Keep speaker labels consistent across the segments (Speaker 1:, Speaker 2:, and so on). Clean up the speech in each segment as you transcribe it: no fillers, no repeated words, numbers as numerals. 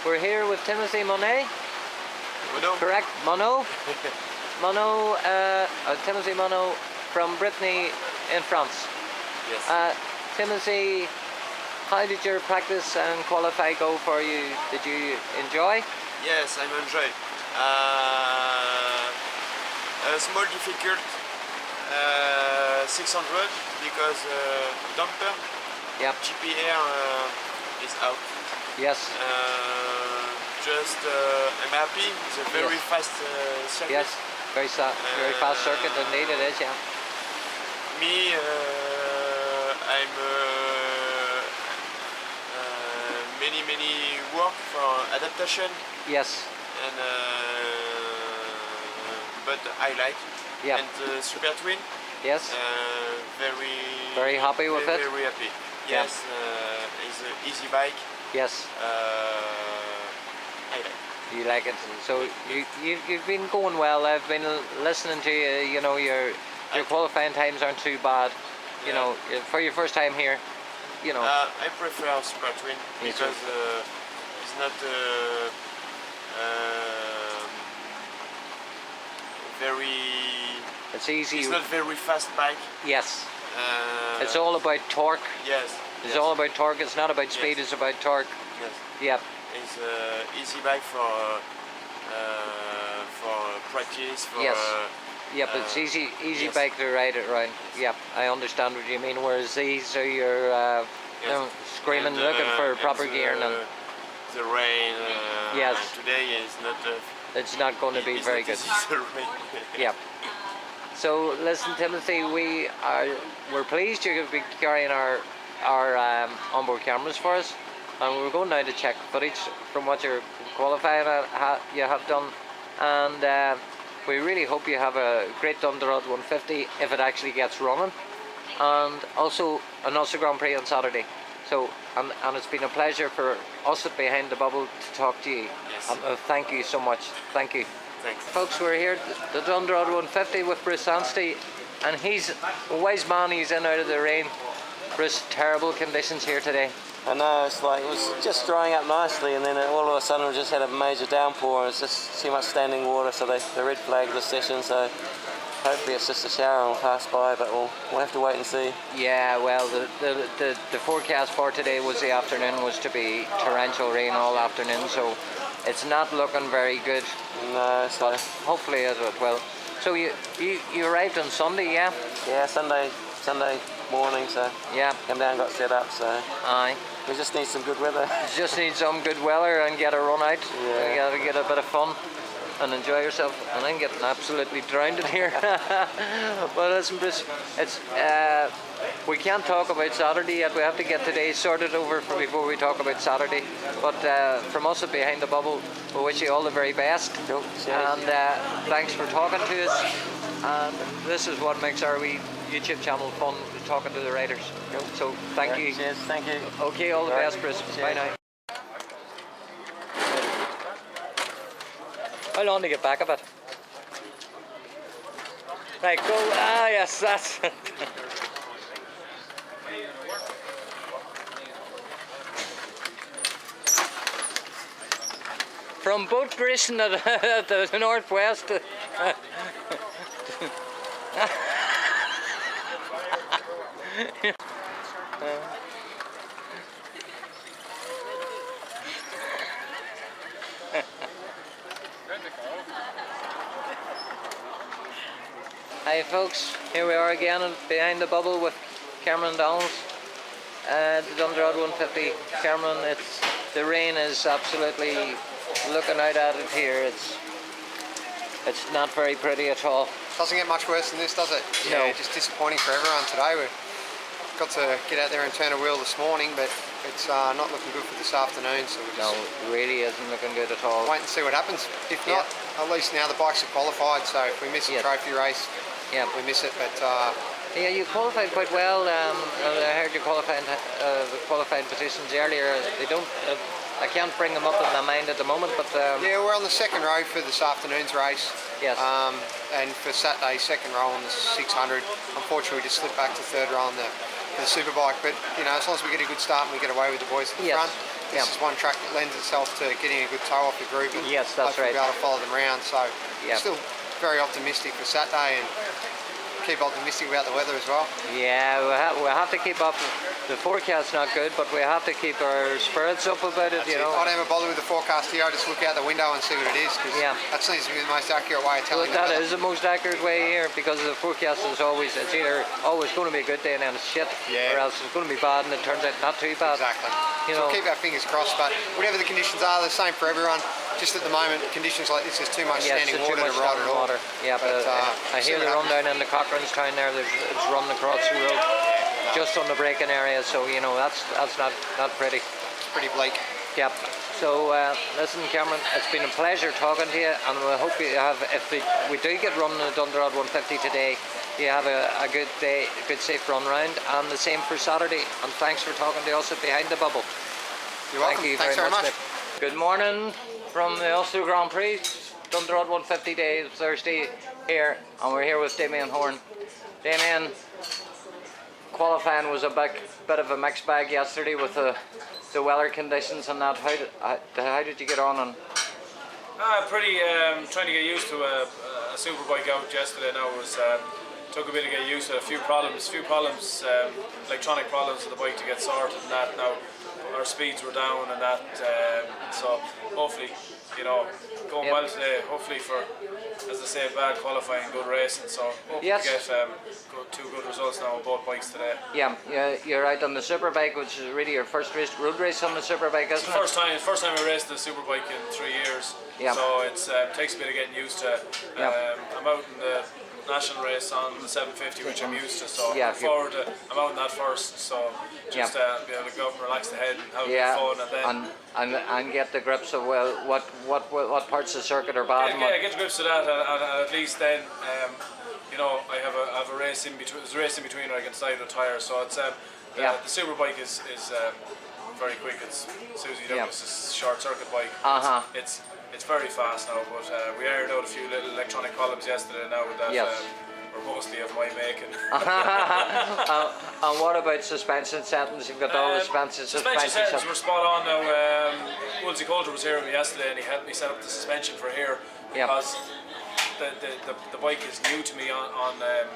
Speaker 1: We're here with Timothy Mullaney.
Speaker 2: Mono.
Speaker 1: Correct? Mono? Mono, Timothy Mono from Brittany in France.
Speaker 2: Yes.
Speaker 1: Timothy, how did your practice and qualify go for you? Did you enjoy?
Speaker 2: Yes, I enjoy. A small difficult 600 because dumper.
Speaker 1: Yep.
Speaker 2: GPR is out.
Speaker 1: Yes.
Speaker 2: I'm happy. It's a very fast circuit.
Speaker 1: Yes. Very fast circuit indeed it is, yeah.
Speaker 2: Me, I'm many work for adaptation.
Speaker 1: Yes.
Speaker 2: And but I like.
Speaker 1: Yeah.
Speaker 2: And Super Twin.
Speaker 1: Yes.
Speaker 2: Very
Speaker 1: happy with it.
Speaker 2: Very happy. Yes. It's an easy bike.
Speaker 1: Yes.
Speaker 2: I like.
Speaker 1: You like it. So you've been going well. I've been listening to you. You know your qualifying times aren't too bad. You know, for your first time here. You know.
Speaker 2: I prefer Super Twin because it's not very.
Speaker 1: It's easy.
Speaker 2: It's not very fast bike.
Speaker 1: Yes. It's all about torque.
Speaker 2: Yes.
Speaker 1: It's all about torque. It's not about speed. It's about torque.
Speaker 2: Yes.
Speaker 1: Yep.
Speaker 2: It's easy bike for practice. For,
Speaker 1: yes. Yep. It's easy bike to ride it around. Yep. I understand what you mean. Whereas these are your you know, screaming, looking for proper gear and
Speaker 2: the rain.
Speaker 1: Yes.
Speaker 2: Today is not.
Speaker 1: It's not going to be very good. Yep. So listen, Timothy, we're pleased you could be carrying our onboard cameras for us, and we're going now to check footage from what you're qualifying you have done, and we really hope you have a great Dundrod 150 if it actually gets running, and also an Ulster Grand Prix on Saturday. So and it's been a pleasure for us at Behind the Bubble to talk to you.
Speaker 2: Yes.
Speaker 1: Thank you so much. Thank you.
Speaker 2: Thanks.
Speaker 1: Folks, we're here at the Dundrod 150 with Bruce Anstey, and he's a wise man. He's in out of the rain. Bruce, terrible conditions here today.
Speaker 3: I know, it's like it was just drying up nicely, and then all of a sudden we just had a major downpour. It's just too much standing water, so they red flagged the session. So hopefully it's just a shower and we'll pass by, but we'll have to wait and see.
Speaker 1: Yeah, well, the forecast for today was the afternoon was to be torrential rain all afternoon, so it's not looking very good.
Speaker 3: No, so
Speaker 1: but hopefully it will. So you arrived on Sunday, yeah?
Speaker 3: Yeah, Sunday morning, so
Speaker 1: yeah,
Speaker 3: come down, got set up, so
Speaker 1: aye.
Speaker 3: We just need some good weather.
Speaker 1: Just need some good weather and get a run out.
Speaker 3: Yeah.
Speaker 1: You gotta get a bit of fun and enjoy yourself. And I'm getting absolutely drowned in here. But listen, Bruce, it's we can't talk about Saturday yet. We have to get today sorted over before we talk about Saturday. But from us at Behind the Bubble, we wish you all the very best.
Speaker 3: Cool.
Speaker 1: And thanks for talking to us. And this is what makes our wee YouTube channel fun, talking to the riders.
Speaker 3: Cool.
Speaker 1: So thank you.
Speaker 3: Cheers, thank you.
Speaker 1: Okay, all the best, Bruce.
Speaker 3: Cheers.
Speaker 1: Bye now. How long to get back a bit? Right, go. Ah, yes, that's it. From boat racing at the northwest. Hi folks, here we are again Behind the Bubble with Cameron Downs, the Dundrod 150. Cameron, the rain is absolutely looking out at it here. It's not very pretty at all.
Speaker 4: Doesn't get much worse than this, does it?
Speaker 1: No.
Speaker 4: Yeah, just disappointing for everyone today. We've got to get out there and turn a wheel this morning, but it's not looking good for this afternoon. So we just
Speaker 1: it really isn't looking good at all.
Speaker 4: wait and see what happens. If not, at least now the bikes are qualified. So if we miss a trophy race, we miss it. But
Speaker 1: yeah, you qualified quite well. I heard you qualifying qualifying positions earlier. They don't. I can't bring them up in my mind at the moment, but
Speaker 4: yeah, we're on the second row for this afternoon's race.
Speaker 1: Yes.
Speaker 4: And for Saturday, second row on the 600. Unfortunately, we just slipped back to third row on the superbike. But you know, as long as we get a good start and we get away with the boys at the front, this is one track that lends itself to getting a good toe off the group. And
Speaker 1: Yes, that's
Speaker 4: hopefully
Speaker 1: right.
Speaker 4: be able to follow them around. So
Speaker 1: Yep.
Speaker 4: still very optimistic for Saturday and keep optimistic about the weather as well.
Speaker 1: Yeah, we'll have to keep up. The forecast's not good, but we have to keep our spirits up about it, you know.
Speaker 4: I don't ever bother with the forecast here. I just look out the window and see what it is, because that seems to be the most accurate way of telling
Speaker 1: Well, that
Speaker 4: the weather.
Speaker 1: is the most accurate way here, because the forecast is always, it's either always going to be a good day and then it's shit, or else it's going to be bad and it turns out not too bad.
Speaker 4: Exactly.
Speaker 1: You
Speaker 4: So
Speaker 1: know,
Speaker 4: we'll keep our fingers crossed, but whatever the conditions are, the same for everyone. Just at the moment, conditions like this, there's too much standing
Speaker 1: it's too
Speaker 4: water
Speaker 1: much
Speaker 4: to ride
Speaker 1: standing
Speaker 4: at all.
Speaker 1: water. Yeah, but I hear the run down in the Cochrane's town there. It's running across the road, just on the braking area. So you know that's not pretty.
Speaker 4: It's pretty bleak.
Speaker 1: Yep. So listen, Cameron, it's been a pleasure talking to you, and we hope you have. If we do get running the Dundrod 150 today, you have a good day, a good safe run round, and the same for Saturday. And thanks for talking to us at Behind the Bubble.
Speaker 4: You're welcome.
Speaker 1: Thank you
Speaker 4: Thanks very much.
Speaker 1: Nick. Good morning from the Ulster Grand Prix, Dundrod 150 day, Thursday here, and we're here with Damien Horn. Damien, qualifying was a bit of a mixed bag yesterday with the weather conditions and that. How did you get on? And
Speaker 5: pretty trying to get used to a superbike out yesterday. Now it was took a bit to get used to. A few problems, electronic problems with the bike to get sorted and that. Now our speeds were down and that, so hopefully, you know, going well today. Hopefully for, as I say, bad qualifying, good racing. So hoping to get two good results now on both bikes today.
Speaker 1: Yeah, you're out on the superbike, which is really your first road race on the superbike, isn't it?
Speaker 5: First time I raced the superbike in 3 years.
Speaker 1: Yeah.
Speaker 5: So it takes a bit of getting used to. I'm out in the national race on the 750, which I'm used to, so I'm forward to, I'm out in that first, so just be able to go up and relax the head and have a bit of fun, and then
Speaker 1: and get the grips of what parts of the circuit are bad.
Speaker 5: Get the grips of that, and at least then you know, I have a race in between. There's a race in between where I can slide the tyre, so it's the superbike is very quick. It's Susie Douglas's short circuit bike. It's very fast now, but we ironed out a few little electronic problems yesterday now with that were mostly of my making.
Speaker 1: And what about suspension settings? You've got all the suspension
Speaker 5: settings were spot on now. Woolsey Coulter was here with me yesterday and he helped me set up the suspension for here because the bike is new to me on the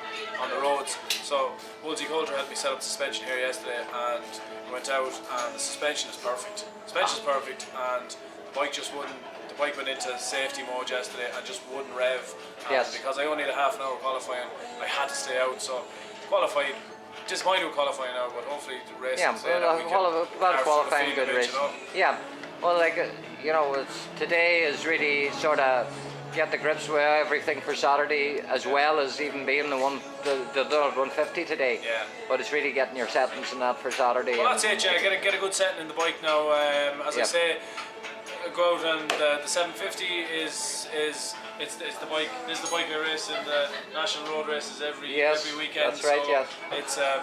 Speaker 5: roads. So Woolsey Coulter helped me set up the suspension here yesterday, and we went out and the suspension is perfect. Suspension is perfect, and the bike just wouldn't. The bike went into safety mode yesterday and just wouldn't rev. Because I only had a half an hour qualifying, I had to stay out. So qualified. Disappointed with qualifying now, but hopefully the race.
Speaker 1: Qualifying good race. Yeah. Well, like you know, today is really sort of get the grips with everything for Saturday, as well as even being the 150 today.
Speaker 5: Yeah.
Speaker 1: But it's really getting your settings and that for Saturday.
Speaker 5: Well, that's it. Yeah, get a good setting in the bike now. As I say, go out and the 750 is the bike. This is the bike I race in the national road races every weekend.
Speaker 1: That's right.
Speaker 5: So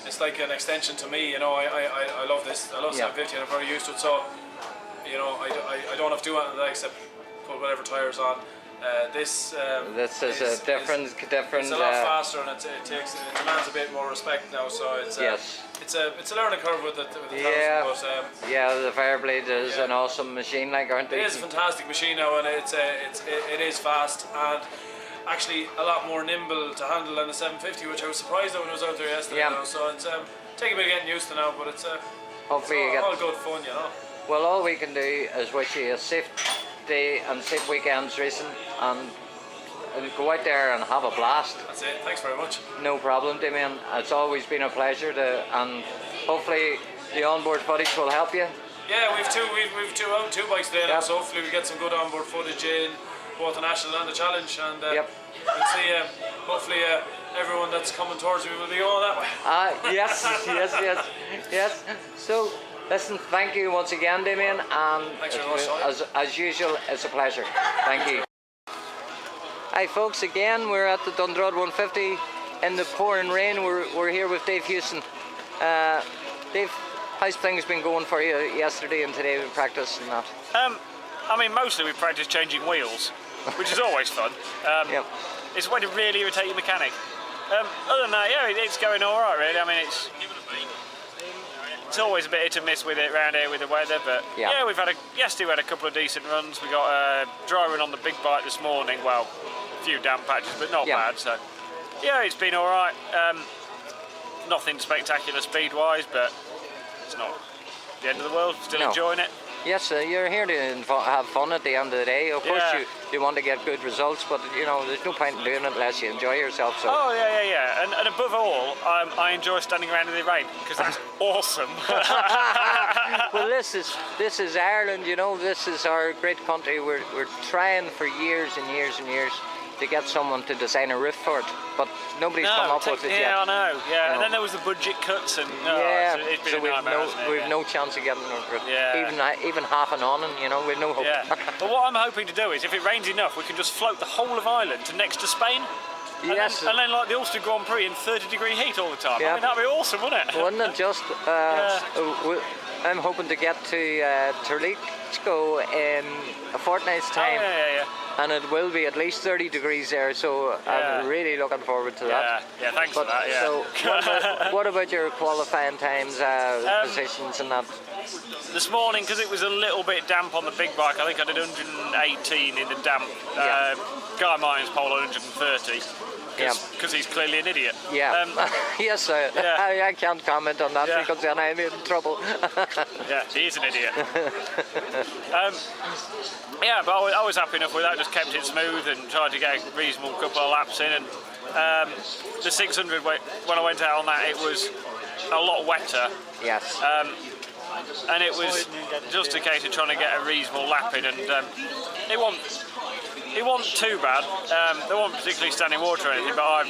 Speaker 5: it's like an extension to me. You know, I love this. I love 750 and I'm very used to it. So you know, I don't have to do anything except put whatever tyres on. This is a different. It's a lot faster and it demands a bit more respect now. So it's a learning curve with the Thompson, but
Speaker 1: the Fireblade is an awesome machine, like, aren't they?
Speaker 5: It is a fantastic machine now, and it is fast and actually a lot more nimble to handle than the 750, which I was surprised at when I was out there yesterday. Now. So it's taking a bit of getting used to now, but it's hopefully all good fun, you know.
Speaker 1: Well, all we can do is wish you a safe day and safe weekends racing, and go out there and have a blast.
Speaker 5: That's it. Thanks very much.
Speaker 1: No problem, Damien. It's always been a pleasure and hopefully the onboard footage will help you.
Speaker 5: Yeah, we've two bikes today now, so hopefully we get some good onboard footage in both the national and the challenge, and we'll see. Hopefully everyone that's coming towards me will be going that way.
Speaker 1: Yes. So. Listen, thank you once again, Damien, and
Speaker 5: thanks very much,
Speaker 1: as usual, it's a pleasure. Thank you. Hi folks, again we're at the Dundrod 150 in the pouring rain. We're here with Dave Houston. Dave, how's things been going for you yesterday and today with practice and that?
Speaker 6: I mean, mostly we practice changing wheels, which is always fun. It's a way to really irritate your mechanic. Other than that, it's going all right, really. I mean, It's always a bit hit and miss with it around here with the weather, but yeah, we've had yesterday we had a couple of decent runs. We got a dry run on the big bike this morning. Well, a few damp patches, but not bad. So yeah, it's been all right. Nothing spectacular speed-wise, but it's not the end of the world. Still enjoying it.
Speaker 1: Yes, you're here to have fun at the end of the day. Of course, you want to get good results, but you know there's no point in doing it unless you enjoy yourself. So.
Speaker 6: Oh yeah. And above all, I enjoy standing around in the rain because that's awesome.
Speaker 1: Well, this is Ireland. You know, this is our great country. We're trying for years and years and years to get someone to design a roof for it, but nobody's come up with it yet.
Speaker 6: Yeah, I know. Yeah, and then there was the budget cuts, and it's been a nightmare,
Speaker 1: we've no chance of getting it. Even half an awning, you know, we've no hope.
Speaker 6: Yeah. But what I'm hoping to do is, if it rains enough, we can just float the whole of Ireland to next to Spain. And then like the Ulster Grand Prix in 30-degree heat all the time. I mean, that'd be awesome, wouldn't it?
Speaker 1: Wouldn't it just? I'm hoping to get to Turlico in a fortnight's time. And it will be at least 30 degrees there, so I'm really looking forward to that.
Speaker 6: Yeah, thanks for that,
Speaker 1: So what about your qualifying times, positions and that?
Speaker 6: This morning, because it was a little bit damp on the big bike, I think I did 118 in the damp. Guy Martin's pole 130. Because he's clearly an idiot.
Speaker 1: Yeah. Yes, I can't comment on that because then I'm in trouble.
Speaker 6: Yeah, he is an idiot. Yeah, but I was happy enough with that. Just kept it smooth and tried to get a reasonable couple of laps in. And the 600, when I went out on that, it was a lot wetter.
Speaker 1: Yes.
Speaker 6: And it was just a case of trying to get a reasonable lap in, and it wasn't too bad. There wasn't particularly standing water or anything, but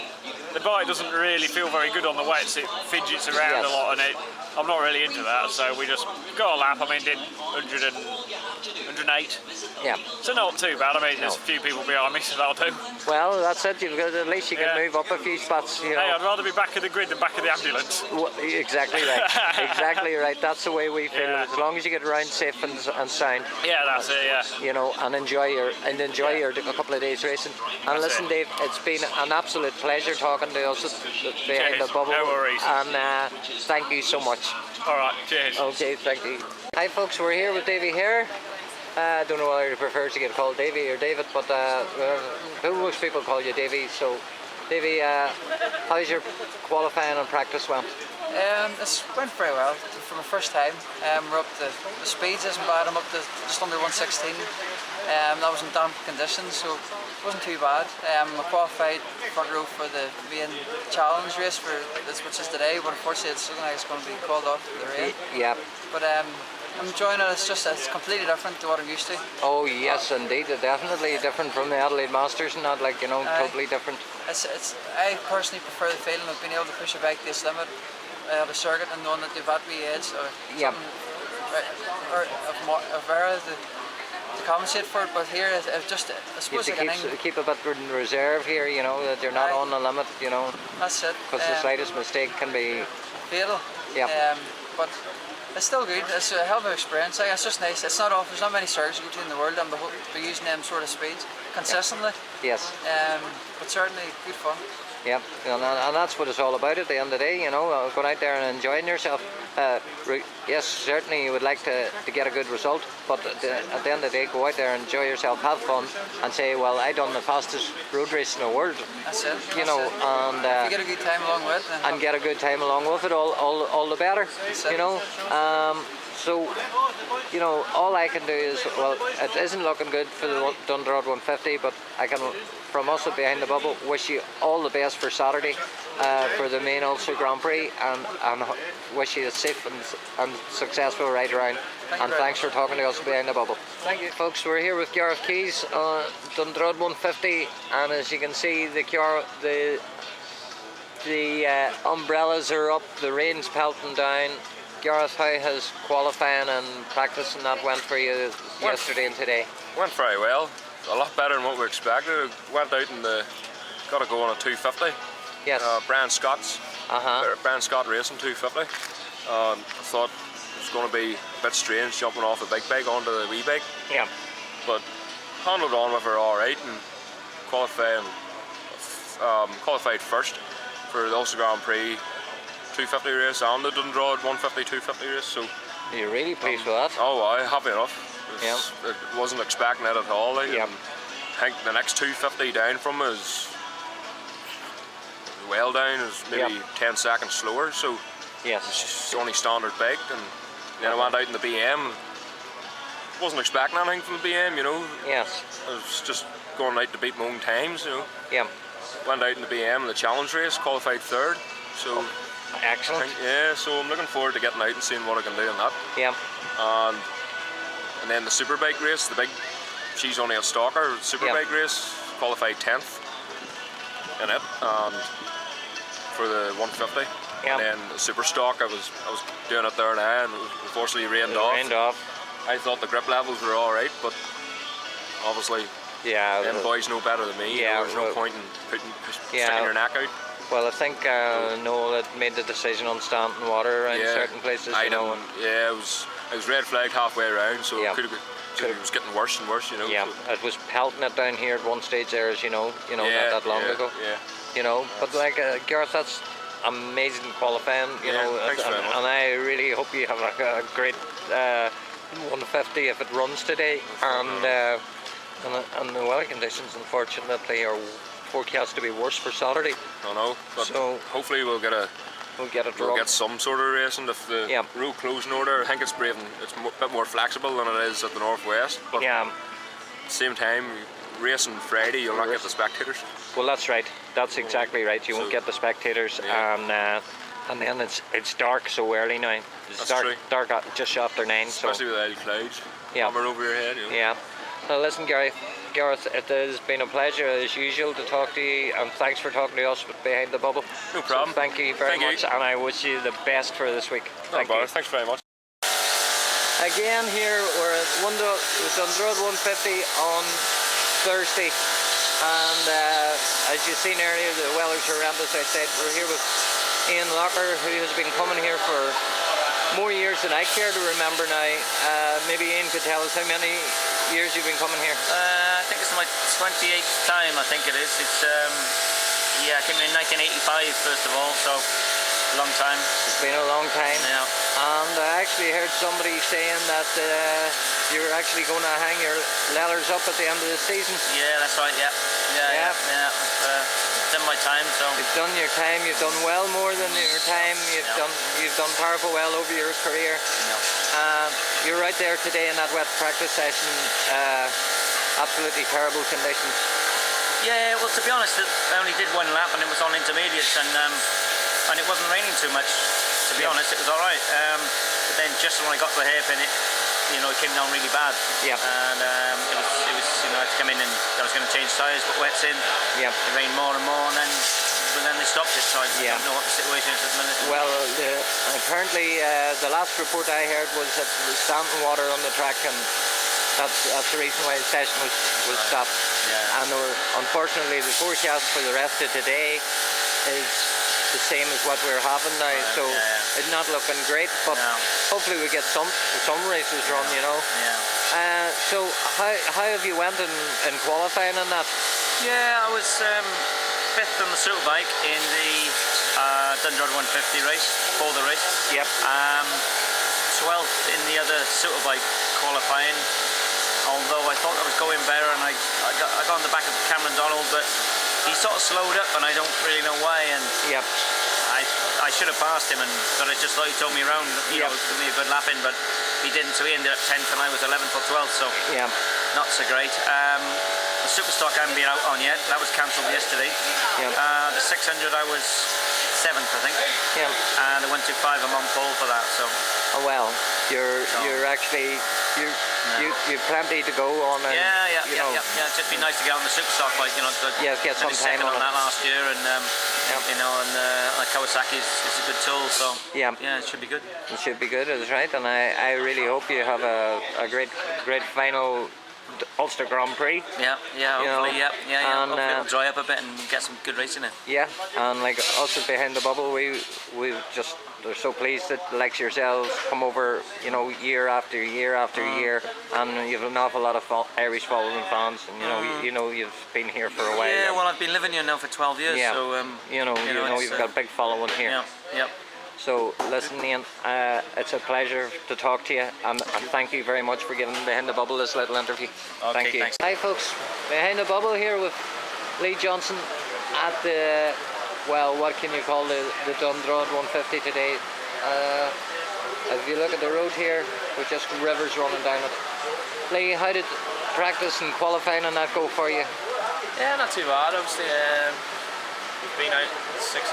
Speaker 6: the bike doesn't really feel very good on the wets. It fidgets around a lot, and I'm not really into that. So we just got a lap. I mean, did 108.
Speaker 1: Yeah.
Speaker 6: So not too bad. I mean, there's a few people behind me, so that'll do.
Speaker 1: Well, that's it. At least you can move up a few spots. You know.
Speaker 6: Hey, I'd rather be back of the grid than back of the ambulance.
Speaker 1: Well, exactly right. Exactly right. That's the way we feel.
Speaker 6: Yeah.
Speaker 1: As long as you get around safe and sound.
Speaker 6: Yeah, that's it. Yeah.
Speaker 1: You know, and enjoy your a couple of days racing. And listen, Dave, it's been an absolute pleasure talking to us behind the bubble.
Speaker 6: No worries.
Speaker 1: And thank you so much.
Speaker 6: All right. Cheers.
Speaker 1: Okay. Thank you. Hi, folks. We're here with Davey here. I don't know whether he prefers to get called Davey or David, but most people call you Davey. So, Davey, how's your qualifying and practice went?
Speaker 7: It went very well for my first time. We're up to the speeds isn't bad. I'm up to just under 116. That was in damp conditions, so it wasn't too bad. I qualified front row for the main challenge race which is today, but unfortunately it's looking like it's going to be called off for the rain.
Speaker 1: Yeah.
Speaker 7: But I'm enjoying it. It's completely different to what I'm used to.
Speaker 1: Oh yes, indeed, definitely different from the Adelaide Masters and that, like, you know, totally different.
Speaker 7: I personally prefer the feeling of being able to push a bike to its limit at a circuit and knowing that you've had wee edge or something, or of error to compensate for it. But here, I suppose
Speaker 1: you have to keep a bit in reserve here, you know, that you're not on the limit, you know.
Speaker 7: That's it.
Speaker 1: Because the slightest mistake can be
Speaker 7: fatal.
Speaker 1: Yeah.
Speaker 7: But it's still good. It's a hell of an experience. It's just nice. There's not many circuits you go to in the world, and we're using them sort of speeds consistently.
Speaker 1: Yes.
Speaker 7: But certainly good fun.
Speaker 1: Yeah, and that's what it's all about at the end of the day, you know, going out there and enjoying yourself. Yes, certainly you would like to get a good result, but at the end of the day, go out there, enjoy yourself, have fun, and say, well, I done the fastest road race in the world.
Speaker 7: That's it.
Speaker 1: You know, and
Speaker 7: if you get a good time along with it.
Speaker 1: And get a good time along with it, all the better. You know. So, you know, all I can do is, well, it isn't looking good for the Dundrod 150, but I can, from us at Behind the Bubble, wish you all the best for Saturday, for the main Ulster Grand Prix, and wish you a safe and successful ride around. And thanks for talking to us Behind the Bubble. Thank you. Folks, we're here with Gareth Keys on Dundrod 150, and as you can see, the umbrellas are up, the rain's pelting down. Gareth, how has qualifying and practice and that went for you yesterday and today?
Speaker 2: Went very well. A lot better than what we expected. Went out and got to go on a 250.
Speaker 1: Yes.
Speaker 2: Brian Scott Racing 250. I thought it was going to be a bit strange jumping off the big bike onto the wee bike.
Speaker 1: Yeah.
Speaker 2: But handled on with her alright and qualified first for the Ulster Grand Prix 250 race and the Dundrod 150, 250 race. So
Speaker 1: you're really pleased with that?
Speaker 2: Oh, I happy enough. It wasn't expecting it at all. Like, I think the next 250 down from is well down, is maybe 10 seconds slower. So it's only standard baked, and then I went out in the BM. Wasn't expecting anything from the BM, you know.
Speaker 1: Yes.
Speaker 2: I was just going out to beat my own times, you know.
Speaker 1: Yeah.
Speaker 2: Went out in the BM in the challenge race, qualified third. So
Speaker 1: excellent.
Speaker 2: So I'm looking forward to getting out and seeing what I can do in that.
Speaker 1: Yeah.
Speaker 2: And then the superbike race, the big, she's only a stalker. Superbike race, qualified 10th in it, and for the 150. And then the super stock, I was doing it there now, and unfortunately rained off. I thought the grip levels were all right, but obviously, them boys know better than me.
Speaker 1: Yeah,
Speaker 2: there's no point in sticking your neck out.
Speaker 1: Well, I think Noel had made the decision on standing water in certain places.
Speaker 2: I know. It was red flagged halfway around, so it was getting worse and worse. You know.
Speaker 1: Yeah,
Speaker 2: so.
Speaker 1: it was pelting it down here at one stage there, as you know, not that long ago.
Speaker 2: Yeah.
Speaker 1: You know, but like Gareth, that's amazing qualifying. You know, and I really hope you have like a great 150 if it runs today, and the weather conditions unfortunately are forecast to be worse for Saturday.
Speaker 2: I know, but so hopefully we'll get some sort of racing if the road closing order. I think it's a bit more flexible than it is at the northwest. But at the same time, racing Friday, you'll not get the spectators.
Speaker 1: Well, that's right. That's exactly right. You won't get the spectators, and then it's dark so early now. It's dark just after 9.
Speaker 2: Especially with the clouds hovering over your head. You know.
Speaker 1: Yeah. So listen, Gareth, it has been a pleasure as usual to talk to you, and thanks for talking to us Behind the Bubble.
Speaker 2: No problem.
Speaker 1: So thank you very much, and I wish you the best for this week.
Speaker 2: Thank you. Thanks very much.
Speaker 1: Again, here we're at Dundrod 150 on Thursday, and as you've seen earlier, the weather's horrendous outside. We're here with Lougher, who has been coming here for more years than I care to remember now. Maybe Ian could tell us how many years you've been coming here.
Speaker 8: I think it's my 28th time, I think it is. It's I came in 1985 first of all, so a long time.
Speaker 1: It's been a long time.
Speaker 8: Yeah.
Speaker 1: And I actually heard somebody saying that you're actually going to hang your leathers up at the end of the season.
Speaker 8: Yeah, that's right. Yeah. Done my time, so
Speaker 1: you've done your time. You've done well more than your time. You've done powerful well over your career. You're right there today in that wet practice session. Absolutely terrible conditions.
Speaker 8: Yeah, well, to be honest, I only did one lap and it was on intermediates, and it wasn't raining too much. To be honest, it was all right. But then just when I got to the hairpin, it came down really bad.
Speaker 1: Yeah.
Speaker 8: And it was I had to come in and I was going to change tyres, put wets in.
Speaker 1: Yeah.
Speaker 8: It rained more and more, and then they stopped it. So I don't know what the situation is at the minute.
Speaker 1: Well, apparently the last report I heard was that there was standing water on the track, and that's the reason why the session was stopped.
Speaker 8: Yeah.
Speaker 1: And unfortunately, the forecast for the rest of today is the same as what we're having now, so it's not looking great, but hopefully we get some races run, you know. So how have you went in qualifying on that?
Speaker 8: Yeah, I was 5th on the superbike in the Dundrod 150 race, for the race.
Speaker 1: Yep.
Speaker 8: 12th in the other superbike qualifying, although I thought I was going better, and I got on the back of Cameron Donald, but he sort of slowed up, and I don't really know why. And I should have passed him, but I just thought he told me around, give me a good lap in, but he didn't. So he ended up 10th, and I was 11th or 12th. So not so great. The Superstock I haven't been out on yet. That was cancelled yesterday. The 600 I was 7th, I think. And the 125 I'm on pole for that. So.
Speaker 1: Oh well, you're actually you've plenty to go on. And,
Speaker 8: It'd just be nice to get on the Superstock, like
Speaker 1: get some time
Speaker 8: on that last year, and Kawasaki is a good tool, so it should be good.
Speaker 1: It should be good, that's right, and I really hope you have a great final Ulster Grand Prix.
Speaker 8: Hopefully, hopefully it'll dry up a bit and get some good racing in.
Speaker 1: Yeah, and like us at Behind the Bubble, they're so pleased that like yourselves come over, year after year after year, and you have an awful lot of Irish following fans, and you've been here for a while.
Speaker 8: Yeah, well, I've been living here now for 12 years, so
Speaker 1: you've got a big following here.
Speaker 8: Yeah.
Speaker 1: So listen, Ian, it's a pleasure to talk to you, and thank you very much for giving Behind the Bubble this little interview.
Speaker 8: Okay,
Speaker 1: thank you.
Speaker 8: thanks.
Speaker 1: Hi folks, Behind the Bubble here with Lee Johnston at the, well, what can you call the Dundrod 150 today. If you look at the road here, with just rivers running down it. Lee, how did practice and qualifying and that go for you?
Speaker 9: Yeah, not too bad. Obviously, we've been out 600,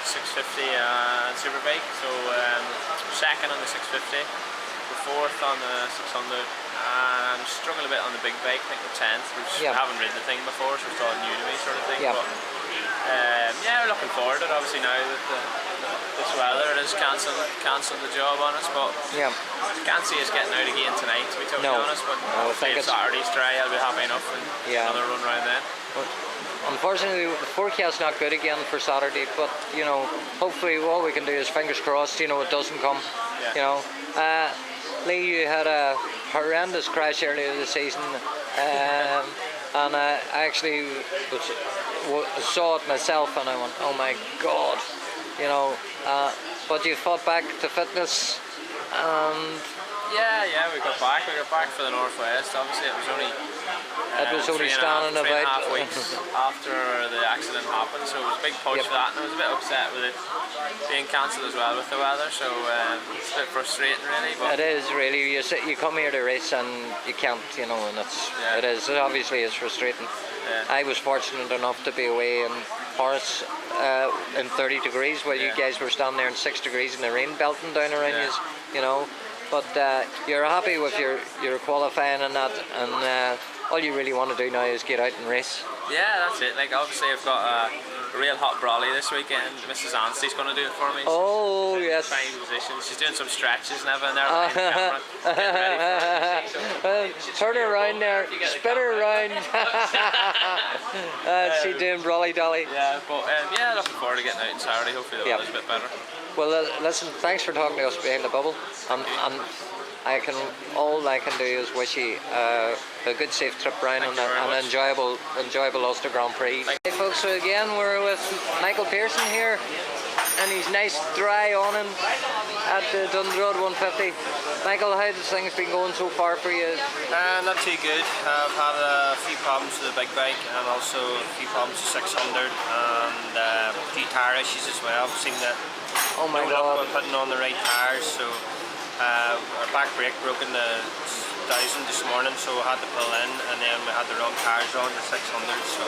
Speaker 9: 650 and Superbike, so second on the 650, we're fourth on the 600, and struggled a bit on the big bike. I think we're 10th, which I haven't ridden the thing before, so it's all new to me, sort of thing.
Speaker 1: Yeah.
Speaker 9: But yeah, we're looking forward to it. Obviously now with this weather, it has cancelled the job on us, but can't see us getting out again tonight, to be totally honest. But hopefully if Saturday's dry, I'll be happy enough, and another run round then.
Speaker 1: But unfortunately, the forecast's not good again for Saturday, but you know, hopefully all we can do is fingers crossed, you know, it doesn't come. You know, Lee, you had a horrendous crash earlier this season, and I actually saw it myself, and I went, oh my God, you know. But you fought back to fitness, and
Speaker 9: yeah, we got back for the Northwest. Obviously, it was only
Speaker 1: standing about
Speaker 9: 3.5 weeks after the accident happened, so it was a big push for that, and I was a bit upset with it being cancelled as well with the weather, so it's a bit frustrating really. But
Speaker 1: it is really, you come here to race and you can't, you know, and it obviously is frustrating. I was fortunate enough to be away in Horace in 30 degrees while you guys were standing there in 6 degrees in the rain belting down around you know. But you're happy with your qualifying and that, and all you really want to do now is get out and race.
Speaker 9: Yeah, that's it. Like obviously I've got a real hot brolly this weekend. Mrs. Anstey's going to do it for me.
Speaker 1: Oh yes.
Speaker 9: Fine position. She's doing some stretches and everything there.
Speaker 1: Turn her around there. Spin her around. She's doing brolly dolly.
Speaker 9: Yeah, but yeah, looking forward to getting out on Saturday. Hopefully the weather's a bit better.
Speaker 1: Well, listen, thanks for talking to us Behind the Bubble, and all I can do is wish you a good safe trip round and an enjoyable Ulster Grand Prix. Hey folks, so again we're with Michael Pearson here, and he's nice dry on him at the Dundrod 150. Michael, how has things been going so far for you?
Speaker 10: Not too good. I've had a few problems with the big bike, and also a few problems with 600, and a few tyre issues as well. I've seen that we're putting on the right tyres, so our back brake broke in the 1000 this morning, so we had to pull in, and then we had the wrong tyres on the 600, so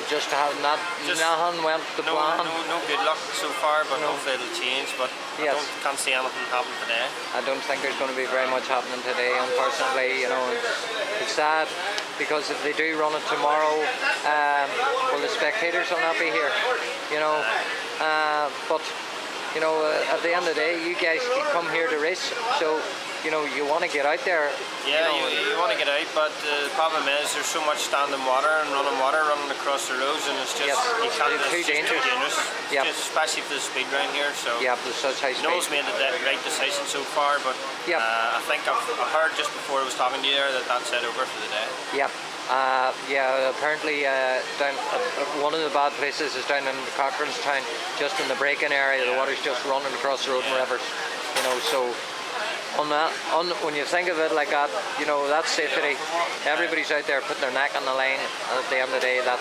Speaker 1: just nothing went to plan.
Speaker 10: No good luck so far, but hopefully it'll change. But I can't see anything happen today.
Speaker 1: I don't think there's going to be very much happening today, unfortunately. You know, it's sad because if they do run it tomorrow, well, the spectators will not be here. You know, but you know, at the end of the day, you guys come here to race, so you know you want to get out there.
Speaker 10: Yeah, you want to get out, but the problem is there's so much standing water and running across the roads, and it's just you can't. It's too dangerous. Just especially for the speed round here. So
Speaker 1: there's such high speed.
Speaker 10: Noel's made the right decision so far, but I think I've heard just before I was talking to you there that that's it over for the day. Apparently
Speaker 1: down one of the bad places is down in Cochrane's Town, just in the break-in area. The water's just running across the road in rivers. You know, so when you think of it like that, you know, that's safety. Everybody's out there putting their neck on the line, and at the end of the day, that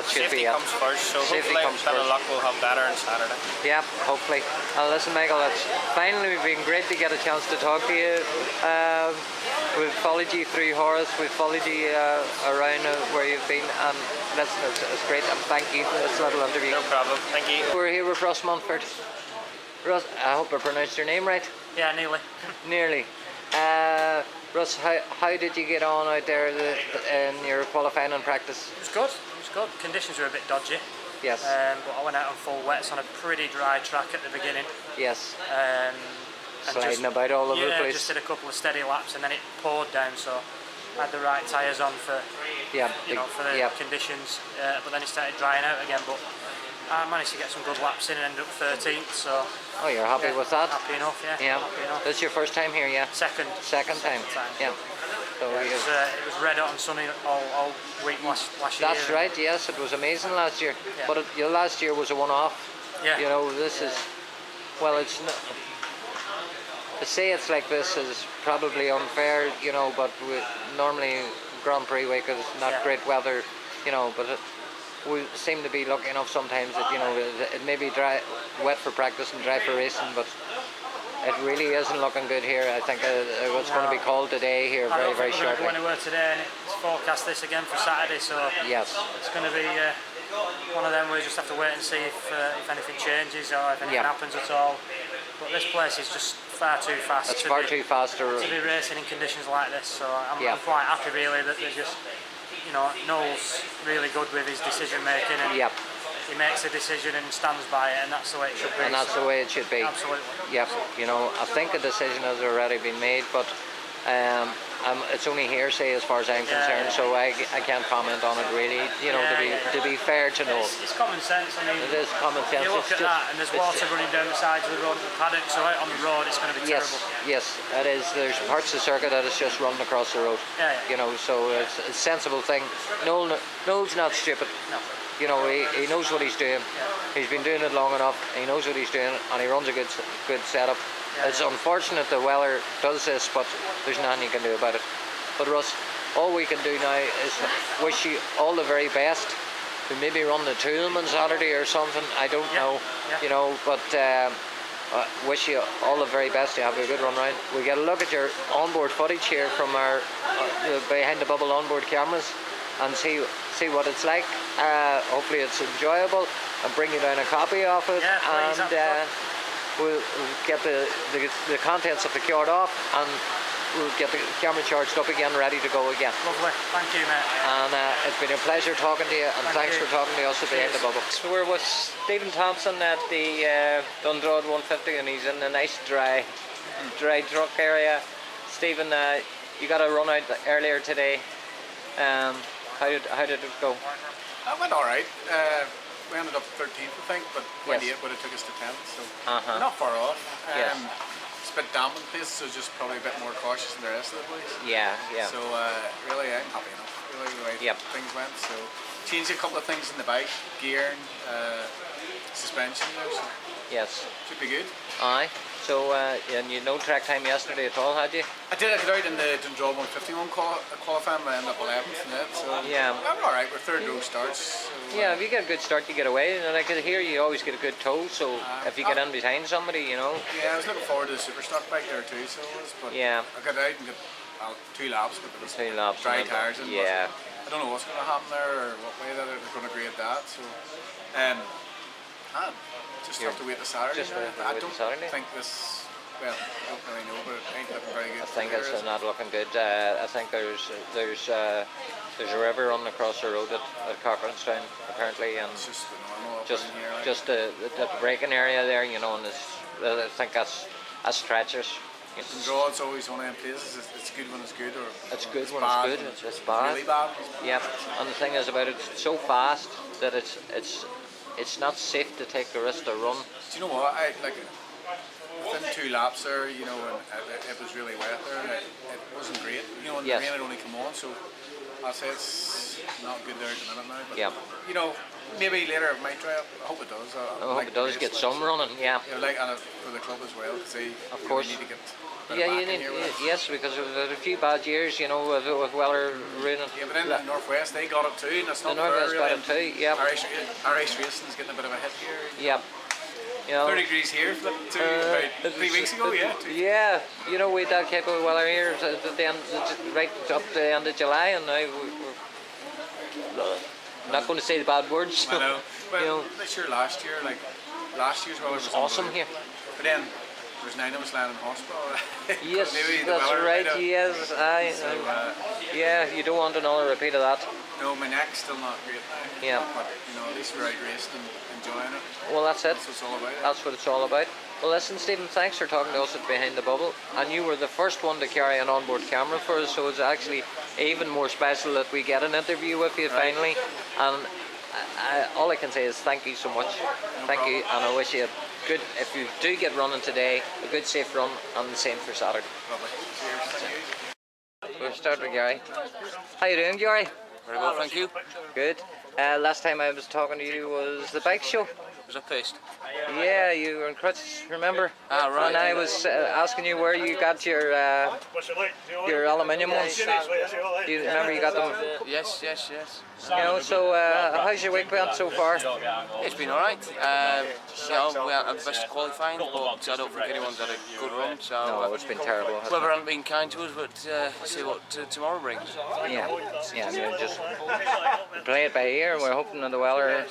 Speaker 1: should
Speaker 10: be it. Safety comes first, so hopefully a bit of luck will have better on Saturday.
Speaker 1: Yeah, hopefully. Listen, Michael, it's finally been great to get a chance to talk to you. We've followed you through Horace, we've followed you around where you've been, and listen, it's great, and thank you for this little interview.
Speaker 10: No problem, thank you.
Speaker 1: We're here with Russ Mountford. Russ, I hope I pronounced your name right.
Speaker 11: Yeah, nearly.
Speaker 1: Nearly. Russ, how did you get on out there in your qualifying and practice?
Speaker 11: It was good. Conditions were a bit dodgy.
Speaker 1: Yes.
Speaker 11: But I went out on full wets on a pretty dry track at the beginning.
Speaker 1: Yes.
Speaker 11: Sliding
Speaker 1: about all over the place.
Speaker 11: Yeah, just did a couple of steady laps, and then it poured down, so I had the right tyres on for the conditions. But then it started drying out again. But I managed to get some good laps in and ended up 13th, so...
Speaker 1: Oh, you're happy with that?
Speaker 11: Happy enough,
Speaker 1: yeah.
Speaker 11: Happy enough.
Speaker 1: This is your first time here, yeah?
Speaker 11: Second
Speaker 1: time. Yeah. So
Speaker 11: it was red hot and sunny all week last year.
Speaker 1: That's right, yes, it was amazing last year. Yeah. But last year was a one-off.
Speaker 11: Yeah.
Speaker 1: You know, this is... Well, to say it's like this is probably unfair, you know, but normally Grand Prix week is not great weather, you know, but we seem to be lucky enough sometimes that, you know, it may be wet for practice and dry for racing, but it really isn't looking good here. I think it's going to be cold today here very shortly.
Speaker 11: When it were today, and it's forecast this again for Saturday, so
Speaker 1: yes,
Speaker 11: it's going to be one of them where we just have to wait and see if anything changes or if anything happens at all. But this place is just far too fast.
Speaker 1: It's far too fast
Speaker 11: to be racing in conditions like this. So I'm quite happy really that they're just, you know, Noel's really good with his decision making, and he makes a decision and stands by it, and that's the way it should be.
Speaker 1: And that's the way it should be.
Speaker 11: Absolutely.
Speaker 1: Yep. You know, I think a decision has already been made, but it's only hearsay as far as I'm concerned, so I can't comment on it really. You know, to be fair to Noel.
Speaker 11: It's common sense. I mean,
Speaker 1: it is common sense.
Speaker 11: You look at that, and there's water running down the sides of the road, the paddock, so out on the road it's going to be terrible.
Speaker 1: Yes, it is. There's parts of the circuit that is just running across the road. You know, so it's a sensible thing. Noel's not stupid.
Speaker 11: No.
Speaker 1: You know, he knows what he's doing. He's been doing it long enough. He knows what he's doing, and he runs a good setup. It's unfortunate the weather does this, but there's nothing you can do about it. But Russ, all we can do now is wish you all the very best. We maybe run the Toolman on Saturday or something. I don't know, you know, but wish you all the very best. You have a good run round. We get a look at your onboard footage here from our behind the bubble onboard cameras and see what it's like. Hopefully it's enjoyable, and bring you down a copy of it, and we'll get the contents of the card off, and we'll get the camera charged up again, ready to go again.
Speaker 11: Lovely, thank you, mate.
Speaker 1: And it's been a pleasure talking to you, and thanks for talking to us at Behind the Bubble.
Speaker 12: So we're with Stephen Thompson at the Dundrod 150, and he's in a nice dry truck area. Stephen, you got a run out earlier today. How did it go?
Speaker 13: It went all right. We ended up 13th, I think, but 28 would have took us to 10th, so not far off. It's a bit damp in places, so just probably a bit more cautious than the rest of the place.
Speaker 1: Yeah.
Speaker 13: So really, I'm happy enough. Really, the way things went. So changed a couple of things in the bike, gearing, suspension there. So should be good.
Speaker 1: Aye. So, and you no track time yesterday at all, had you?
Speaker 13: I did. I got out in the Dundrod 151 qualifying, but I ended up 11th in it. So I'm all right. We're third row starts. So,
Speaker 1: if you get a good start, you get away. And I could hear you always get a good toe. So if you get in behind somebody, you know.
Speaker 13: Yeah, I was looking forward to the super stock bike there too. So it was, but I got out and got 2 laps, but there was dry tires. And I don't know what's going to happen there or what way that they're going to grade that. So just have to wait till Saturday. I don't think this. Well, I don't really know, but it ain't looking very good.
Speaker 1: I think it's not looking good. I think there's a river running across the road at Cochranestown apparently, and
Speaker 13: it's just the normal
Speaker 1: just the braking area there, you know, and I think that's treacherous.
Speaker 13: Dundrod's always one of them places. It's good when it's good, or
Speaker 1: it's good when it's good. It's bad.
Speaker 13: Really bad.
Speaker 1: Yeah, and the thing is about it, it's so fast that it's not safe to take the risk to run.
Speaker 13: Do you know what? Within 2 laps there, you know, and it was really wet there, and it wasn't great. You know, and the rain had only come on, so I'd say it's not good there at the minute now. But you know, maybe later it might try it. I hope it does.
Speaker 1: I hope it does get some running. Yeah.
Speaker 13: You know, and for the club as well, because they
Speaker 1: course.
Speaker 13: Need to get.
Speaker 1: You need, yes, because we've had a few bad years, you know, with weather raining.
Speaker 13: Yeah, but then the Northwest, they got it too, and it's not
Speaker 1: the Northwest got it too, yeah.
Speaker 13: Irish racing's getting a bit of a hit here.
Speaker 1: Yeah. You know,
Speaker 13: 30 degrees here, about 3 weeks ago,
Speaker 1: Yeah, you know, we had that type of weather here at the end, right up to the end of July, and now we're not going to say the bad words.
Speaker 13: I know. Well,
Speaker 1: you know,
Speaker 13: this year, last year, last year's weather was
Speaker 1: awesome here.
Speaker 13: But then, there's 9 of us lying in hospital.
Speaker 1: Yes, that's right. Yes, yeah, you don't want another repeat of that.
Speaker 13: No, my neck's still not great now.
Speaker 1: Yeah.
Speaker 13: But you know, at least we're out racing and enjoying it.
Speaker 1: Well, that's it.
Speaker 13: That's what it's all about.
Speaker 1: That's what it's all about. Well, listen, Stephen, thanks for talking to us at Behind the Bubble. And you were the first one to carry an onboard camera for us, so it's actually even more special that we get an interview with you finally. And all I can say is thank you so much. Thank you, and I wish you a good, if you do get running today, a good safe run, and the same for Saturday.
Speaker 13: Lovely. Cheers. Thank you.
Speaker 1: We'll start with Gary. How you doing, Gary?
Speaker 14: Very well, thank you.
Speaker 1: Good. Last time I was talking to you was the bike show.
Speaker 10: Was I pissed?
Speaker 1: Yeah, you were in crutches, remember?
Speaker 10: Ah, right.
Speaker 1: And I was asking you where you got your aluminium ones. Do you remember you got them?
Speaker 10: Yes.
Speaker 1: You know, so how's your week been so far?
Speaker 10: It's been alright. You know, we haven't had the best qualifying, but I don't think anyone's had a good run. So
Speaker 1: No, it's been terrible.
Speaker 10: weather hasn't been kind to us, but see what tomorrow brings.
Speaker 1: Yeah, I mean, just play it by ear, and we're hoping that the weather,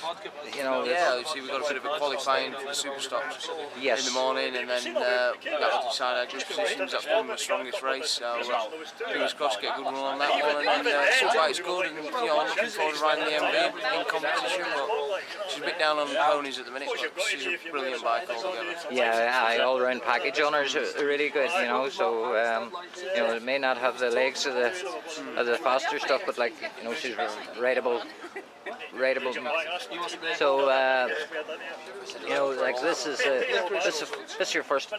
Speaker 1: you know.
Speaker 10: Yeah, see, we've got a bit of a qualifying for the super stocks in the morning, and then we've got to decide our group positions. That's probably the strongest race, so fingers crossed get a good run on that one. And then Superbike's good, and you know, I'm looking forward to riding the MV in competition, but she's a bit down on the ponies at the minute, but she's a brilliant bike altogether.
Speaker 1: Yeah, all-round package on her is really good, you know. So you know, it may not have the legs of the faster stuff, but like, you know, she's rideable. So you know, like this is your first.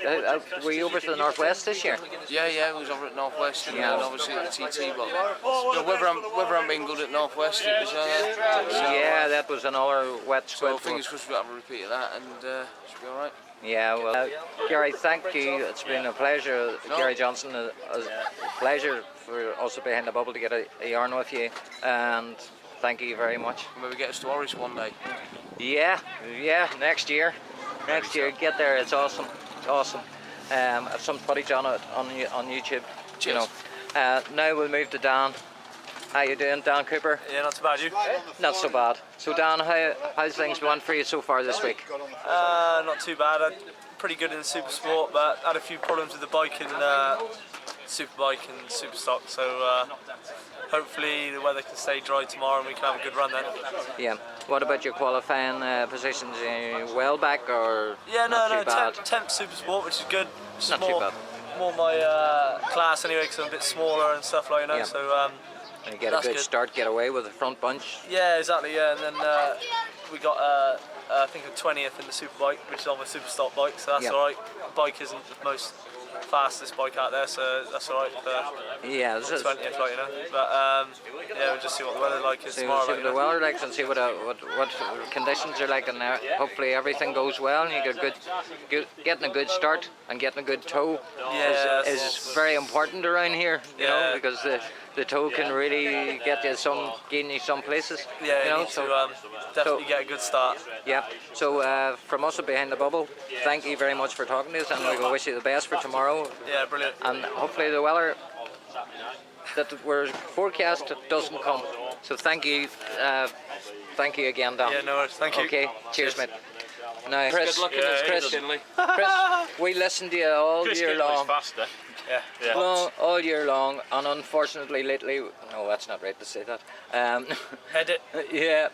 Speaker 1: Were you over to the northwest this year?
Speaker 10: Yeah, we was over at northwest, and then obviously at the TT. But you know, whether I'm being good at northwest, it was.
Speaker 1: Yeah, that was another wet squid.
Speaker 10: So fingers crossed we have a repeat of that, and should be all right.
Speaker 1: Yeah, well, Gary, thank you. It's been a pleasure, Gary Johnston. A pleasure for us behind the bubble to get a yarn with you, and thank you very much.
Speaker 10: Maybe get us to Oris one day.
Speaker 1: Yeah, next year. Next year, get there. It's awesome. Have some footage on it on YouTube.
Speaker 10: Cheers.
Speaker 1: You know. Now we'll move to Dan. How you doing, Dan Cooper?
Speaker 14: Yeah, not too bad, you?
Speaker 1: Not so bad. So Dan, how's things going for you so far this week?
Speaker 14: Not too bad. I'm pretty good in the super sport, but had a few problems with the bike and superbike and super stock. So hopefully the weather can stay dry tomorrow and we can have a good run then.
Speaker 1: Yeah. What about your qualifying positions? Well back or
Speaker 14: yeah,
Speaker 1: not too bad?
Speaker 14: 10th super sport, which is good. It's
Speaker 1: not too bad.
Speaker 14: More my class anyway, because I'm a bit smaller and stuff like, you know.
Speaker 1: Yeah.
Speaker 14: So.
Speaker 1: And you get a good start, get away with the front bunch.
Speaker 14: Yeah, exactly. Yeah, and then we got I think a 20th in the superbike, which is on my super stock bike, so that's all right. The bike isn't the most fastest bike out there, so that's all right for 20th, like, you know. But yeah, we'll just see what the weather like is tomorrow.
Speaker 1: See what the weather like and see what conditions are like, and hopefully everything goes well and you get getting a good start and getting a good tow is very important around here, you know, because the toe can really gain you some places.
Speaker 14: Yeah,
Speaker 1: you know,
Speaker 14: need to definitely get a good start.
Speaker 1: Yeah. So from us at Behind the Bubble, thank you very much for talking to us, and we wish you the best for tomorrow.
Speaker 14: Yeah, brilliant.
Speaker 1: And hopefully the weather that we're forecast doesn't come. So thank you again, Dan.
Speaker 14: Yeah, no worries. Thank you.
Speaker 1: Okay. Cheers, mate. Now, Chris,
Speaker 2: good luck in this
Speaker 1: Chris, we listen to you all year long.
Speaker 2: Faster.
Speaker 14: Yeah.
Speaker 1: All year long, and unfortunately lately, no, that's not right to say that.
Speaker 14: Edit.
Speaker 1: Yeah.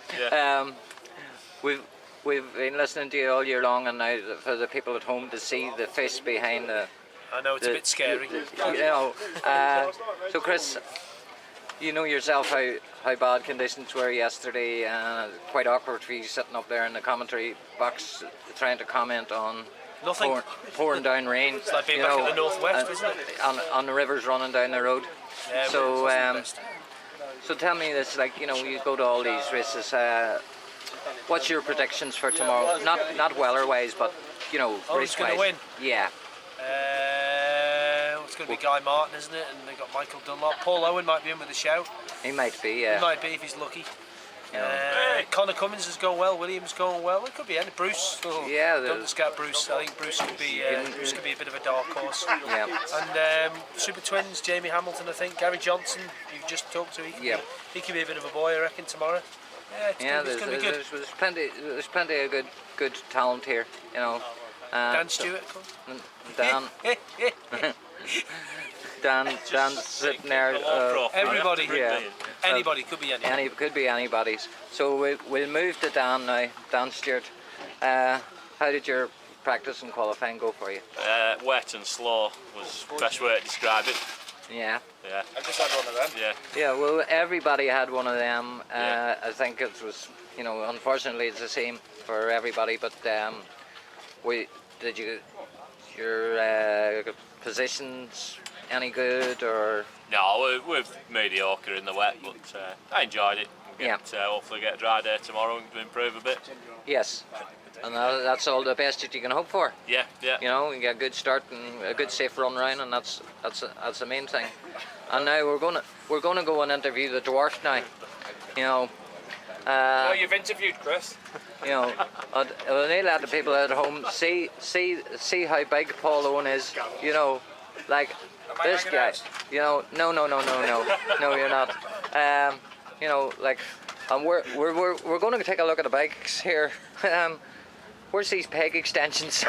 Speaker 1: We've been listening to you all year long, and now for the people at home to see the face behind the.
Speaker 14: I know it's a bit scary.
Speaker 1: You know. So Chris, you know yourself how bad conditions were yesterday. Quite awkward for you sitting up there in the commentary box trying to comment on.
Speaker 14: Nothing.
Speaker 1: Pouring down rain.
Speaker 14: It's like being back in the northwest, isn't it?
Speaker 1: On the rivers running down the road.
Speaker 14: Yeah,
Speaker 1: so tell me this, like, you know, you go to all these races. What's your predictions for tomorrow? Not weather-wise, but you know, race-wise.
Speaker 14: Who's going to win?
Speaker 1: Yeah.
Speaker 14: It's going to be Guy Martin, isn't it? And they've got Michael Dunlop. Paul Owen might be in with a shout.
Speaker 1: He might be. Yeah.
Speaker 14: He might be if he's lucky. Connor Cummins is going well. Williams going well. It could be any. Bruce. Don't discount Bruce. I think Bruce could be a bit of a dark horse.
Speaker 1: Yeah.
Speaker 14: And Super Twins, Jamie Hamilton. I think Gary Johnson. You've just talked to. He could be a bit of a boy, I reckon, tomorrow. Yeah, it's going to be good.
Speaker 1: There's plenty of good talent here. You know.
Speaker 14: Dan Stewart.
Speaker 1: Dan's sitting there.
Speaker 14: Everybody.
Speaker 1: Yeah.
Speaker 14: Anybody, could be anybody.
Speaker 1: Could be anybody's. So we'll move to Dan now. Dan Stewart. How did your practice and qualifying go for you?
Speaker 15: Wet and slow was the best way to describe it.
Speaker 1: Yeah.
Speaker 15: Yeah.
Speaker 14: I just had one of them.
Speaker 15: Yeah.
Speaker 1: Yeah. Well, everybody had one of them. I think it was, you know, unfortunately it's the same for everybody. But your positions any good or?
Speaker 15: No, we're mediocre in the wet, but I enjoyed it. hopefully get a dry day tomorrow and improve a bit.
Speaker 1: Yes, and that's all the best that you can hope for.
Speaker 15: Yeah.
Speaker 1: You know, you get a good start and a good safe run round, and that's the main thing. And now we're gonna go and interview the dwarf now. You know.
Speaker 5: No, you've interviewed Chris.
Speaker 1: You know, we'll need to let the people at home see how big Paul Owen is. You know, like this guy. You know, no, you're not. You know, like, and we're going to take a look at the bikes here. Where's these peg extensions?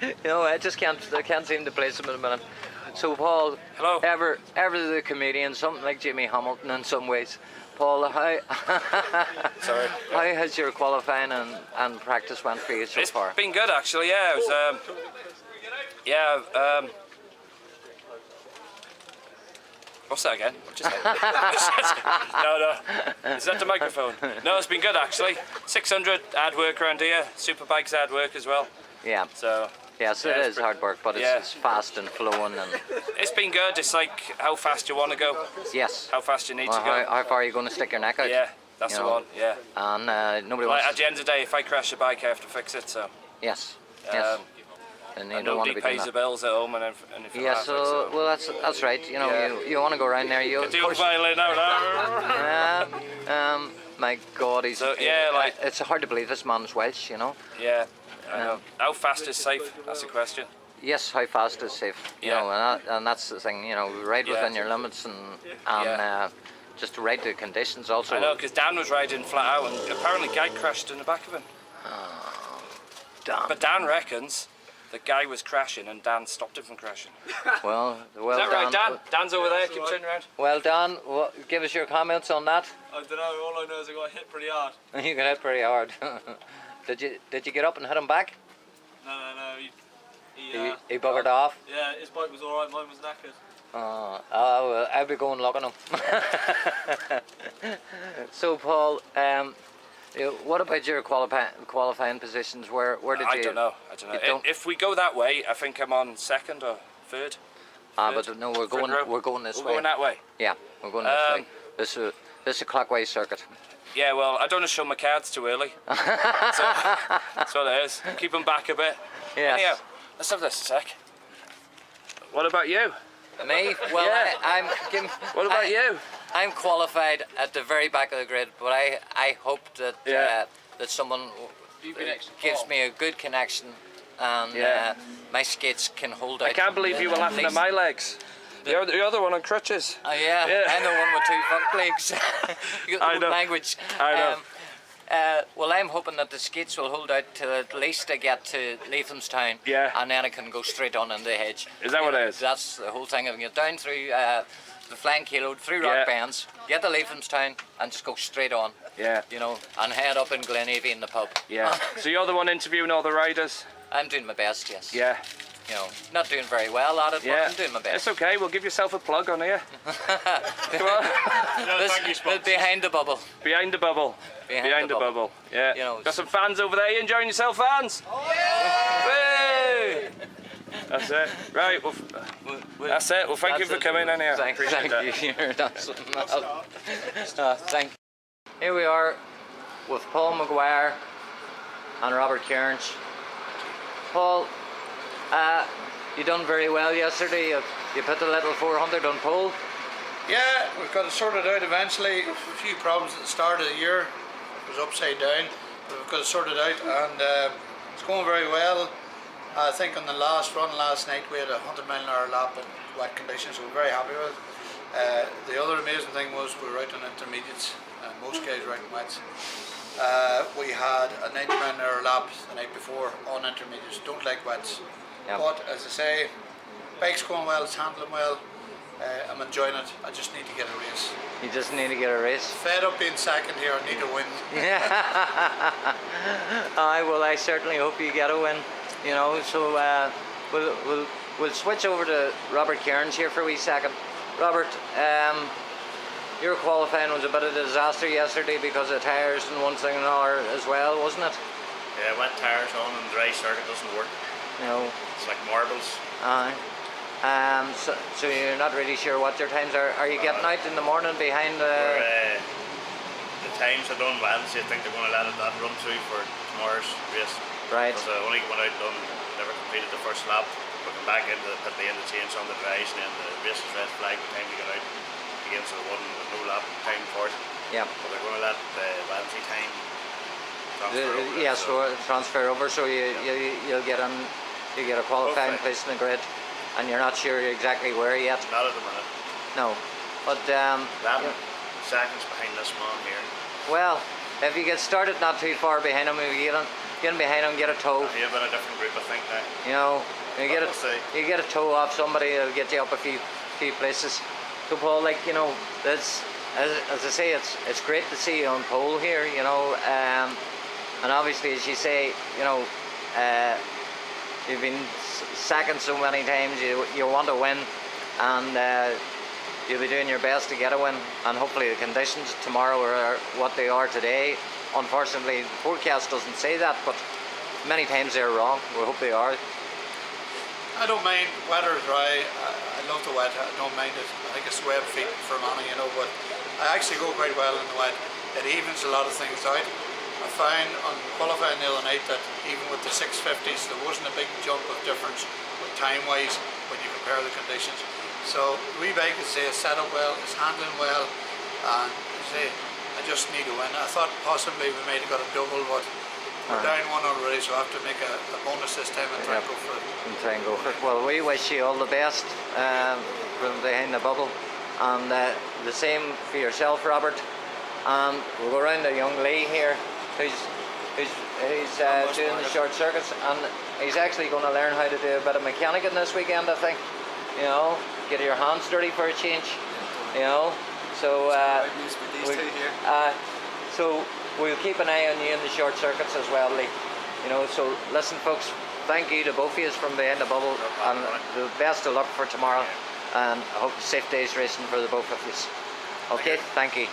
Speaker 1: You know, I can't seem to place them in a minute. So Paul,
Speaker 5: hello.
Speaker 1: Ever the comedian, something like Jimmy Hamilton in some ways. Paul, how has your qualifying and practice went for you so far?
Speaker 5: It's been good actually. Yeah, it was. What's that again? What did you say? No. Is that the microphone? No, it's been good actually. 600 hard work around here. Superbike's hard work as well.
Speaker 1: Yeah.
Speaker 5: So.
Speaker 1: Yes, it is hard work, but it's fast and flowing, and
Speaker 5: it's been good. It's like how fast you want to go.
Speaker 1: Yes.
Speaker 5: How fast you need to go.
Speaker 1: How far are you going to stick your neck out?
Speaker 5: Yeah, that's the one. Yeah.
Speaker 1: And nobody wants.
Speaker 5: At the end of the day, if I crash a bike, I have to fix it. So.
Speaker 1: Yes. And you don't want to be doing
Speaker 5: pays
Speaker 1: that.
Speaker 5: the bills at home and everything.
Speaker 1: Yeah. So well, that's right. You know, you want to go around there. You.
Speaker 5: Get the old violin out.
Speaker 1: My God, he's.
Speaker 5: So
Speaker 1: it's hard to believe this man's Welsh. You know.
Speaker 5: Yeah. How fast is safe? That's the question.
Speaker 1: Yes, how fast is safe? You know, and that's the thing. You know, ride within your limits and just ride the conditions also.
Speaker 5: I know, because Dan was riding flat out and apparently Guy crashed in the back of him.
Speaker 1: Oh, damn.
Speaker 5: But Dan reckons the guy was crashing and Dan stopped him from crashing.
Speaker 1: Well,
Speaker 5: is that right, Dan? Dan's over there. Keep turning around.
Speaker 1: Well, Dan, give us your comments on that.
Speaker 14: I don't know. All I know is I got hit pretty hard.
Speaker 1: You got hit pretty hard. Did you get up and hit him back?
Speaker 14: No.
Speaker 1: He buggered off?
Speaker 14: Yeah, his bike was alright, mine was knackered.
Speaker 1: Well, I'll be going looking him. So, Paul, what about your qualifying positions? Where did you?
Speaker 5: I don't know. If we go that way, I think I'm on second or third.
Speaker 1: But no, we're going this way.
Speaker 5: We're going that way.
Speaker 1: Yeah, we're going this way. This is a clockwise circuit.
Speaker 5: Yeah, well, I don't want to show my cards too early. That's what it is. Keep them back a bit.
Speaker 1: Yes.
Speaker 5: Anyhow, let's have this a sec. What about you?
Speaker 1: Me? Well, yeah.
Speaker 5: What about you?
Speaker 1: I'm qualified at the very back of the grid, but I hope that that someone gives me a good connection and my skates can hold out.
Speaker 5: I can't believe you were laughing at my legs. You're the other one on crutches.
Speaker 1: Oh yeah, I'm the one with 2 front legs. You got the language.
Speaker 5: I know.
Speaker 1: Well, I'm hoping that the skates will hold out till at least I get to Leithamstown.
Speaker 5: Yeah.
Speaker 1: And then I can go straight on in the hedge.
Speaker 5: Is that what it is?
Speaker 1: That's the whole thing. I can get down through the Flying Kilo, through Rock Bends, get to Leithamstown, and just go straight on.
Speaker 5: Yeah.
Speaker 1: You know, and head up in Glenavy in the pub.
Speaker 5: Yeah. So you're the one interviewing all the riders?
Speaker 1: I'm doing my best, yes.
Speaker 5: Yeah.
Speaker 1: You know, not doing very well at it, but I'm doing my best.
Speaker 5: It's okay, we'll give yourself a plug on here. Come on.
Speaker 1: Behind the bubble.
Speaker 5: Behind the bubble. Behind the bubble. Yeah.
Speaker 1: You know,
Speaker 5: got some fans over there. You enjoying yourself, fans? Yeah. That's it. Right. Well, that's it. Well, thank you for coming in here.
Speaker 1: Thank you. Thank you. Here we are with Paul McGuire and Robert Kearns. Paul, you done very well yesterday. You put the little 400 on pole.
Speaker 16: Yeah, we've got it sorted out eventually. A few problems at the start of the year. It was upside down, but we've got it sorted out, and it's going very well. I think on the last run last night we had a 100-mile-an-hour lap in wet conditions, so we're very happy with it. The other amazing thing was we were out on intermediates, and most guys were out in wets. We had a 90-mile-an-hour lap the night before on intermediates. Don't like wets. Yep. But as I say, bike's going well, it's handling well. I'm enjoying it. I just need to get a race.
Speaker 1: You just need to get a race?
Speaker 16: Fed up being second here, I need to win.
Speaker 1: Yeah. I certainly hope you get a win. You know, so we'll switch over to Robert Kearns here for a wee second. Robert, your qualifying was a bit of a disaster yesterday because of tyres and one thing and another as well, wasn't it?
Speaker 15: Yeah, wet tyres on and dry circuit doesn't work.
Speaker 1: No.
Speaker 15: It's like marbles.
Speaker 1: Aye. So you're not really sure what your times are. Are you getting out in the morning behind the...
Speaker 15: The times I done Wednesday, I think they're going to let that run through for tomorrow's race.
Speaker 1: Right.
Speaker 15: Because I only went out and done, never completed the first lap. We come back into the pit lane to change on the dries, and then the race is red flag by the time we get out again, so there wasn't no lap time for it.
Speaker 1: Yeah.
Speaker 15: But they're going to let the Wednesday time transfer over.
Speaker 1: Yes, so transfer over, so you'll get on, you get a qualifying place in the grid, and you're not sure exactly where yet.
Speaker 15: Not at the minute.
Speaker 1: No, but
Speaker 15: 11 seconds behind this man here.
Speaker 1: Well, if you get started not too far behind him, if you get behind him, get a toe.
Speaker 15: He'll be in a different group, I think now.
Speaker 1: You know, you get a toe off somebody, it'll get you up a few places. So Paul, like, you know, that's, as I say, it's great to see you on pole here, you know, and obviously, as you say, you know, you've been second so many times, you want to win, and you'll be doing your best to get a win, and hopefully the conditions tomorrow are what they are today. Unfortunately, the forecast doesn't say that, but many times they're wrong. We hope they are.
Speaker 16: I don't mind weather or dry. I love the wet. I don't mind it. I think it's the way I'm feeling for money, you know, but I actually go quite well in the wet. It evens a lot of things out. I found on qualifying the other night that even with the 650s, there wasn't a big jump of difference with time-wise when you compare the conditions. So the wee bike, as I say, is set up well, it's handling well, and as I say, I just need a win. I thought possibly we might have got a double, but we're down one already, so I have to make a bonus this time and try and go for it.
Speaker 1: And try and go for it. Well, we wish you all the best from behind the bubble, and the same for yourself, Robert. And we'll go around to young Lee here, who's doing the short circuits, and he's actually going to learn how to do a bit of mechanicing this weekend, I think. You know, get your hands dirty for a change. You know, so so we'll keep an eye on you in the short circuits as well, Lee. You know, so listen, folks. Thank you to both of you from behind the bubble, and the best of luck for tomorrow, and I hope safe days racing for the both of you. Okay, thank you.